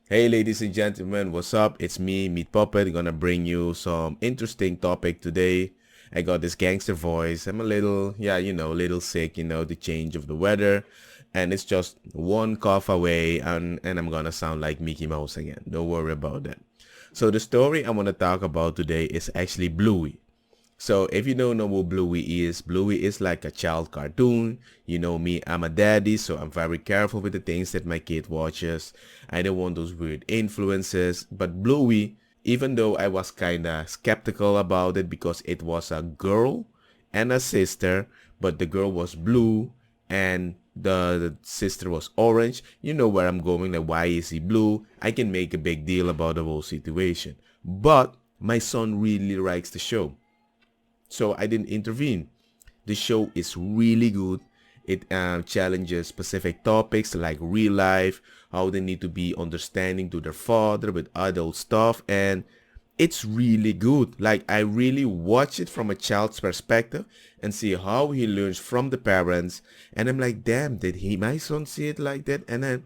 Hey ladies and gentlemen, what's up? It's me, Meat Puppet, gonna bring you some interesting topic today. I got this gangster voice. I'm a little, little sick, the change of the weather. And it's just one cough away and I'm gonna sound like Mickey Mouse again. Don't worry about that. So the story I wanna talk about today is actually Bluey. So if you don't know what Bluey is like a child cartoon. You know me, I'm a daddy, so I'm very careful with the things that my kid watches. I don't want those weird influences. But Bluey, even though I was kinda skeptical about it because it was a girl and a sister, but the girl was blue and the sister was orange. You know where I'm going, like why is he blue? I can make a big deal about the whole situation. But my son really likes the show. So I didn't intervene. The show is really good. It challenges specific topics like real life, how they need to be understanding to their father with adult stuff, and it's really good. Like I really watch it from a child's perspective and see how he learns from the parents, and I'm like, damn, did my son see it like that? And then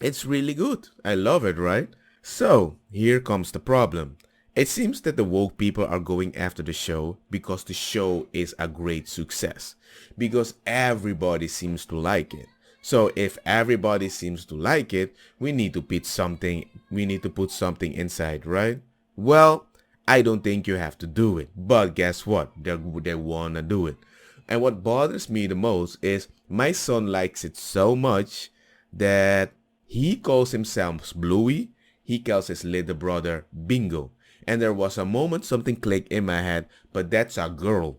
it's really good. I love it, right? So, here comes the problem. It seems that the woke people are going after the show because the show is a great success. Because everybody seems to like it. So if everybody seems to like it, we need to put something inside, right? Well, I don't think you have to do it. But guess what? They wanna do it. And what bothers me the most is my son likes it so much that he calls himself Bluey. He calls his little brother Bingo. And there was a moment something clicked in my head, but that's a girl,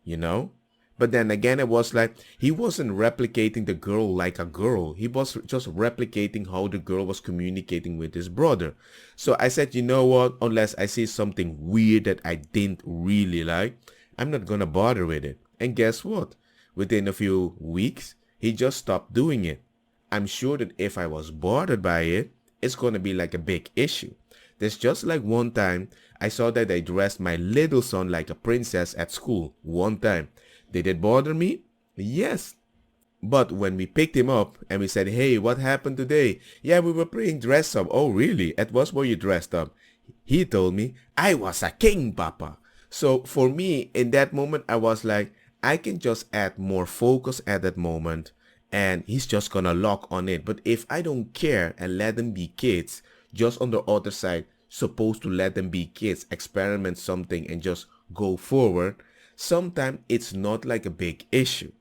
you know? But then again, it was like he wasn't replicating the girl like a girl. He was just replicating how the girl was communicating with his brother. So I said, you know what? Unless I see something weird that I didn't really like, I'm not gonna bother with it. And guess what? Within a few weeks, he just stopped doing it. I'm sure that if I was bothered by it, it's gonna be like a big issue. There's just like one time I saw that they dressed my little son like a princess at school. One time. Did it bother me? Yes. But when we picked him up and we said, hey, what happened today? Yeah, we were playing dress up. Oh, really? At what were you dressed up? He told me, I was a king, Papa. So for me, in that moment, I was like, I can just add more focus at that moment and he's just gonna lock on it. But if I don't care and let them be kids, just on the other side, supposed to let them be kids, experiment something and just go forward, sometimes it's not like a big issue.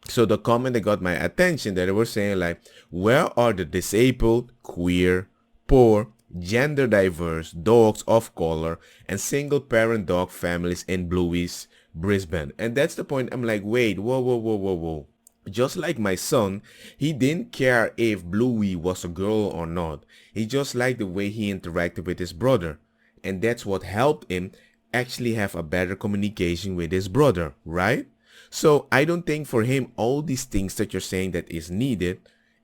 So the comment that got my attention that they were saying like, where are the disabled, queer, poor, gender diverse, dogs of color, and single parent dog families in Bluey's Brisbane? And that's the point. I'm like, wait, whoa, whoa, whoa, whoa, whoa. Just like my son, he didn't care if Bluey was a girl or not. He just liked the way he interacted with his brother. And that's what helped him actually have a better communication with his brother, right? So I don't think for him all these things that you're saying that is needed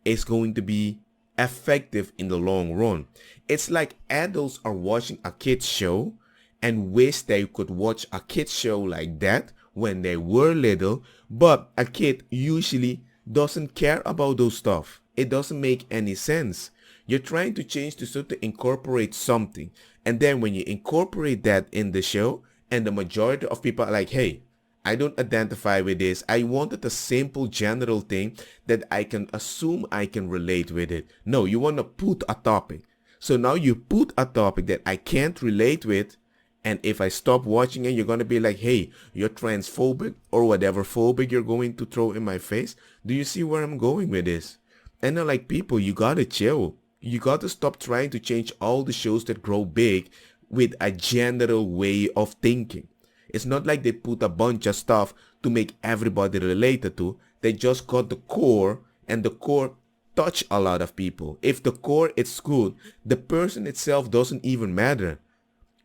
is going to be effective in the long run. It's like adults are watching a kids show and wish they could watch a kids show like that when they were little, but a kid usually doesn't care about those stuff. It doesn't make any sense. You're trying to change the show to incorporate something, and then when you incorporate that in the show and the majority of people are like, hey, I don't identify with this. I wanted a simple general thing that I can assume I can relate with it. No, you want to put a topic. So now you put a topic that I can't relate with. And if I stop watching it, you're going to be like, hey, you're transphobic or whatever phobic you're going to throw in my face. Do you see where I'm going with this? And they're like, people, you got to chill. You got to stop trying to change all the shows that grow big with a general way of thinking. It's not like they put a bunch of stuff to make everybody related to. They just got the core, and the core touch a lot of people. If the core is good, the person itself doesn't even matter.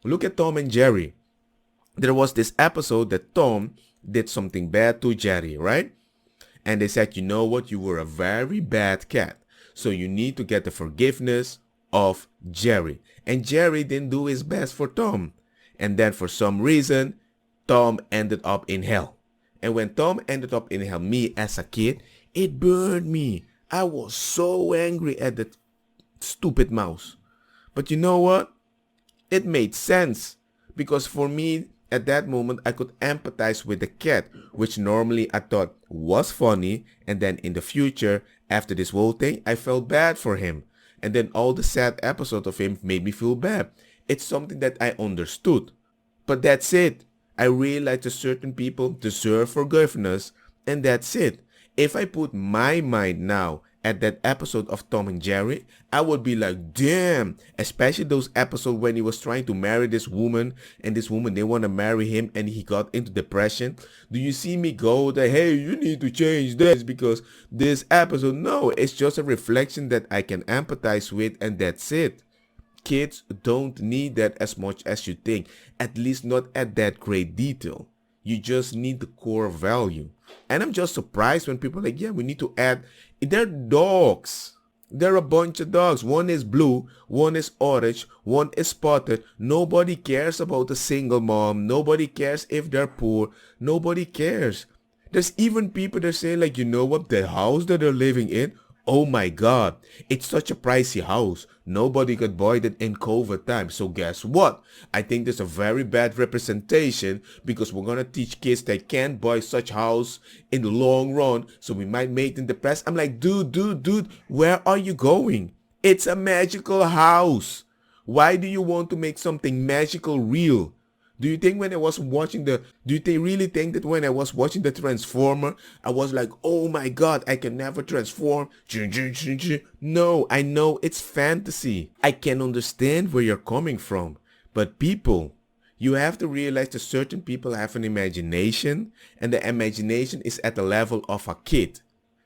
Look at Tom and Jerry. There was this episode that Tom did something bad to Jerry, right? And they said, you know what, you were a very bad cat. So you need to get the forgiveness of Jerry. And Jerry didn't do his best for Tom. And then for some reason, Tom ended up in hell. And when Tom ended up in hell, me as a kid, it burned me. I was so angry at the stupid mouse. But you know what? It made sense. Because for me, at that moment, I could empathize with the cat, which normally I thought was funny. And then in the future, after this whole thing, I felt bad for him. And then all the sad episodes of him made me feel bad. It's something that I understood. But that's it. I realized that certain people deserve forgiveness, and that's it. If I put my mind now at that episode of Tom and Jerry, I would be like, damn, especially those episodes when he was trying to marry this woman, and this woman didn't want to marry him, and he got into depression. Do you see me go that, hey, you need to change this because this episode? No, it's just a reflection that I can empathize with, and that's it. Kids don't need that as much as you think, at least not at that great detail. You just need the core value. And I'm just surprised when people are like, yeah, we need to add. They're dogs. They're a bunch of dogs. One is blue, one is orange, one is spotted. Nobody cares about a single mom. Nobody cares if they're poor. Nobody cares. There's even people that say like, you know what, the house that they're living in, oh my God, it's such a pricey house. Nobody could buy that in COVID time. So guess what? I think there's a very bad representation because we're going to teach kids they can't buy such house in the long run. So we might make them depressed. I'm like, dude, where are you going? It's a magical house. Why do you want to make something magical real? Do you think when I was watching do you really think that when I was watching the Transformer, I was like, oh my God, I can never transform? No, I know it's fantasy. I can understand where you're coming from. But people, you have to realize that certain people have an imagination, and the imagination is at the level of a kid,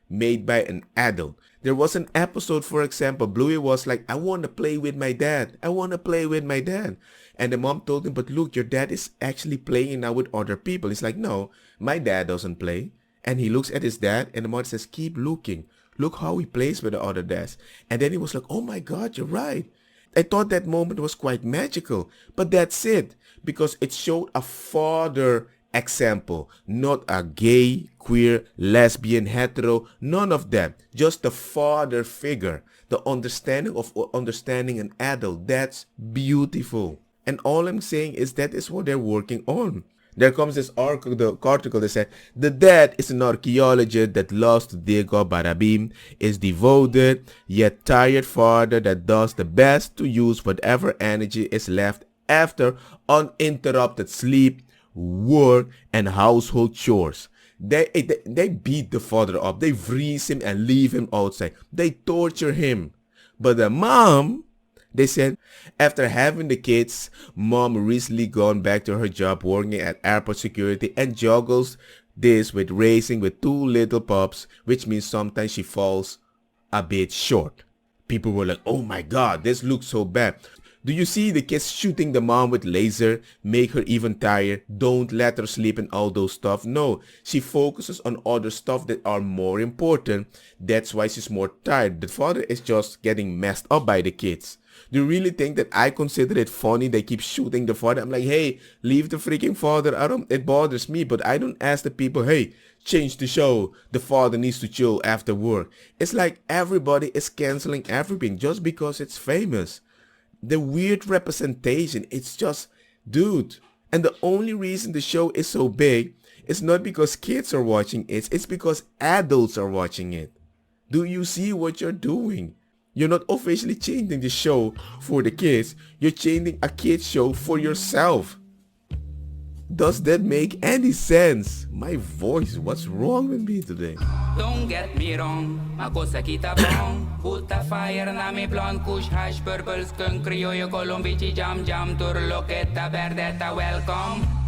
made by an adult. There was an episode, for example, Bluey was like, I want to play with my dad. I want to play with my dad. And the mom told him, but look, your dad is actually playing now with other people. He's like, no, my dad doesn't play. And he looks at his dad, and the mother says, keep looking. Look how he plays with the other dads. And then he was like, oh my God, you're right. I thought that moment was quite magical. But that's it. Because it showed a father example, not a gay, queer, lesbian, hetero, none of that. Just the father figure, the understanding of understanding an adult. That's beautiful. And all I'm saying is that is what they're working on. There comes this article that said, the dad is an archaeologist that loves to dig up Barabim, is devoted yet tired father that does the best to use whatever energy is left after uninterrupted sleep, work, and household chores. They beat the father up. They freeze him and leave him outside. They torture him. But the mom, they said, after having the kids, mom recently gone back to her job working at airport security and juggles this with raising with two little pups, which means sometimes she falls a bit short. People were like, oh my God, this looks so bad. Do you see the kids shooting the mom with laser, make her even tired, don't let her sleep and all those stuff? No, she focuses on other stuff that are more important. That's why she's more tired. The father is just getting messed up by the kids. Do you really think that I consider it funny they keep shooting the father? I'm like, hey, leave the freaking father. It bothers me, but I don't ask the people, hey, change the show. The father needs to chill after work. It's like everybody is canceling everything just because it's famous. The weird representation, it's just, dude. And the only reason the show is so big is not because kids are watching it, it's because adults are watching it. Do you see what you're doing? You're not officially changing the show for the kids, you're changing a kids show for yourself. Does that make any sense? My voice, what's wrong with me today? Don't get me wrong, ako sa kita bong. Put a fire na mi blonde kush hash purple skunk criollo colombici jam jam turloqueta verdeta welcome.